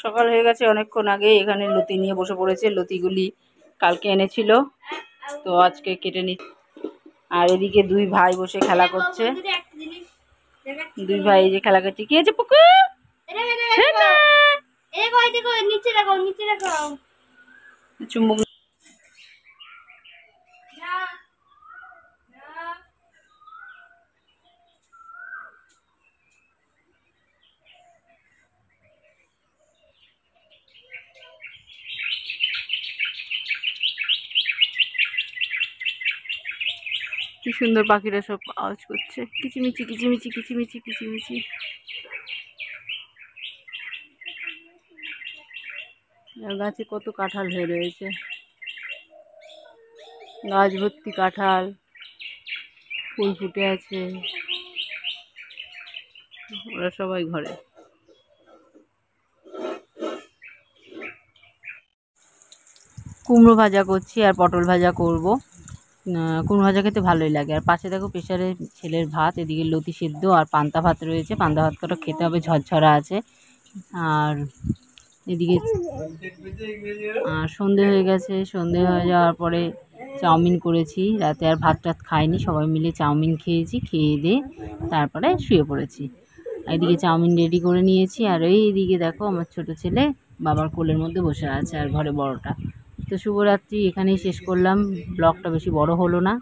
সকাল হয়ে গেছে অনেকক্ষণ আগে। এখানে লতি নিয়ে বসে পড়েছে। লতিগুলি কালকে এনেছিল, তো আজকে কেটে নি। আর এদিকে দুই ভাই বসে খেলা করছে। দুই ভাই যে খেলা করছে। কি আছে পুকু? চুম্বক কি সুন্দর পাখিরা সব আওয়াজ করছে, কিচিমিচি কিচিমিচি কিচিমিচি কিচিমিচি। গাছে কত কাঁঠাল হয়ে রয়েছে, গাছ ভর্তি কাঁঠাল, ফুল ফুটে আছে। ওরা সবাই ঘরে। কুমড়ো ভাজা করছি আর পটল ভাজা করব। কুমড়ো ভাজা খেতে ভালোই লাগে। আর পাশে দেখো প্রেশারে ছেলের ভাত, এদিকে লতি সেদ্ধ আর পান্তা ভাত রয়েছে। পান্তা ভাত কটা খেতে হবে, ঝরঝরা আছে। আর এদিকে সন্ধে হয়ে গেছে। সন্ধে হয়ে যাওয়ার পরে চাউমিন করেছি। রাতে আর ভাত টাত খাইনি, সবাই মিলে চাউমিন খেয়েছি। খেয়ে দিয়ে তারপরে শুয়ে পড়েছি। এদিকে চাউমিন রেডি করে নিয়েছি। আর এইদিকে দেখো আমার ছোট ছেলে বাবার কোলের মধ্যে বসে আছে, আর ঘরে বড়টা। তো শুভরাত্রি, এখানেই শেষ করলাম। ব্লগটা বেশি বড় হলো না।